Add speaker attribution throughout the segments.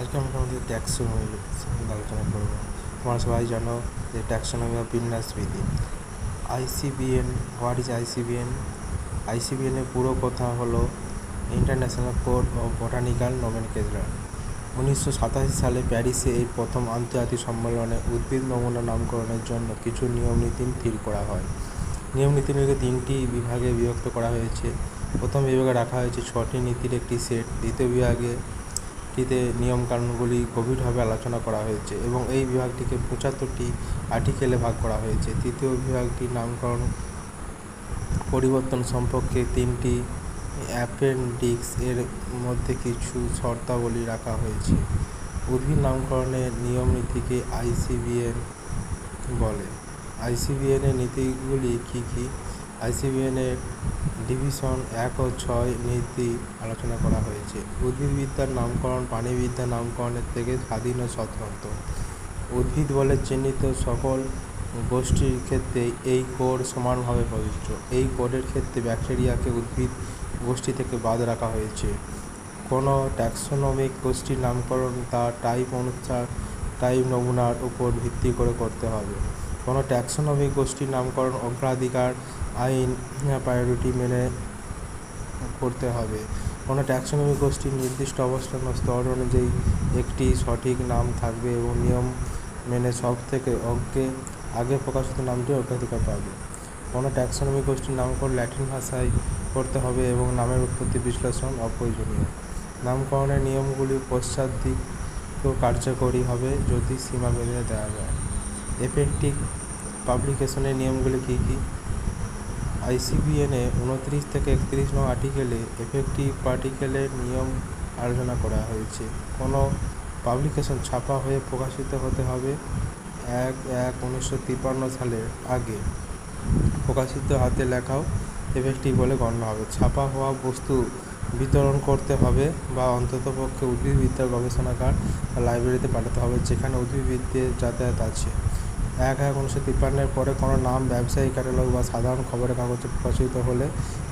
Speaker 1: আজকে আমরা আমাদের ট্যাক্সোনমি সম্বন্ধে আলোচনা করব। তোমরা সবাই জানো যে ট্যাক্সোনমি বা বিন্যাসবিধি। আইসিবিএন, হোয়াট ইজ আইসিবিএন? আইসিবিএনের পুরো কথা হলো international code of botanical nomenclature. 1987 সালে প্যারিসে এই প্রথম আন্তর্জাতিক সম্মেলনে উদ্ভিদ নমুনা নামকরণের জন্য কিছু নিয়মনীতি স্থির করা হয়। নিয়মনীতিগুলিকে 3টি বিভাগে বিভক্ত করা হয়েছে। প্রথম বিভাগে রাখা হয়েছে 6টি নীতির একটি সেট। দ্বিতীয় বিভাগটিতে নিয়মকানুনগুলি গভীরভাবে আলোচনা করা হয়েছে এবং এই বিভাগটিকে 75টি আর্টিকেলে ভাগ করা হয়েছে। তৃতীয় বিভাগটি নামকরণ পরিবর্তন সম্পর্কে 3টি অ্যাপেন্ডিক্স এর মধ্যে কিছু শর্তাবলী রাখা হয়েছে। উদ্ভিদ নামকরণের নিয়মনীতিকে আইসিবিএন বলে। আইসিবিএনের নীতিগুলি কী কী? আইসিবিএনের ডিভিশন 1 ও 6 নীতি আলোচনা করা হয়েছে। উদ্ভিদবিদ্যার নামকরণ প্রাণীবিদ্যার নামকরণের থেকে স্বাধীন ও স্বতন্ত্র। উদ্ভিদ বলে চিহ্নিত সকল গোষ্ঠীর ক্ষেত্রে এই কোড সমানভাবে প্রযোজ্য। এই কোডের ক্ষেত্রে ব্যাকটেরিয়াকে উদ্ভিদ গোষ্ঠী থেকে বাদ রাখা হয়েছে। কোনো ট্যাক্সোনমিক গোষ্ঠীর নামকরণ তার টাইপ নমুনার উপর ভিত্তি করে করতে হবে। কোনো ট্যাক্সোনমিক গোষ্ঠীর নামকরণ অগ্রাধিকার আইন প্রায়োরিটি মেনে করতে হবে। কোনো ট্যাক্সোনমিক গোষ্ঠীর নির্দিষ্ট অবস্থান ও স্তর অনুযায়ী একটি সঠিক নাম থাকবে এবং নিয়ম মেনে সব থেকে আগে প্রকাশিত নামটি অগ্রাধিকার পাবে। কোনো ট্যাক্সোনমিক গোষ্ঠীর নামকরণ ল্যাটিন ভাষায় করতে হবে এবং নামের উৎপত্তি বিশ্লেষণ অপ্রয়োজনীয়। নামকরণের নিয়মগুলি পশ্চাৎদিকেও কার্যকরী হবে যদি সীমা বেঁধে দেওয়া যায়। এফেক্টিভ পাবলিকেশনের নিয়মগুলি কী কী? আইসিবিএনে 29 থেকে 31 নং আর্টিকেলে এফেক্টিভ পার্টিকেলের নিয়ম আলোচনা করা হয়েছে। কোনো পাবলিকেশন ছাপা হয়ে প্রকাশিত হতে হবে 1/1/1953 সালের আগে। প্রকাশিত হাতে লেখাও এফেক্টিভ বলে গণ্য হবে। ছাপা হওয়া বস্তু বিতরণ করতে হবে বা অন্ততপক্ষে উদ্ভিদবিদ্যার গবেষণাগার বা লাইব্রেরিতে পাঠাতে হবে যেখানে উদ্ভিদবিদ্যার যাতায়াত আছে। 1/1/1953 পরে কোনো নাম ব্যবসায়িক ক্যাটালগ বা সাধারণ খবরের কাগজে প্রকাশিত হলে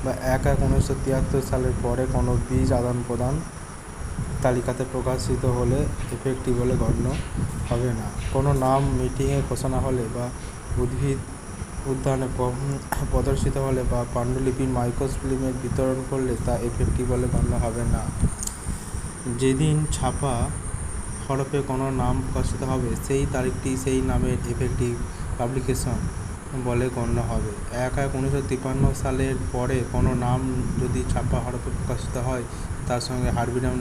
Speaker 1: বা 1/1/1973 সালের পরে কোনো বীজ আদান প্রদান তালিকাতে প্রকাশিত হলে এফেক্টিভ বলে গণ্য হবে না। কোনো নাম মিটিংয়ে ঘোষণা হলে বা উদ্ভিদ উদ্যানে প্রদর্শিত হলে বা পাণ্ডুলিপির মাইক্রোফিল্মের বিতরণ করলে তা এফেক্টিভ বলে গণ্য হবে না। যেদিন ছাপা হরফে কোনো নাম প্রকাশিত হবে সেই তারিখটি সেই নামের এফেক্টিভ পাবলিকেশন বলে গণ্য হবে। 1/1/1953 সালের পরে কোনো নাম যদি ছাপা হরফে প্রকাশিত হয় তার সঙ্গে হার্বিনাম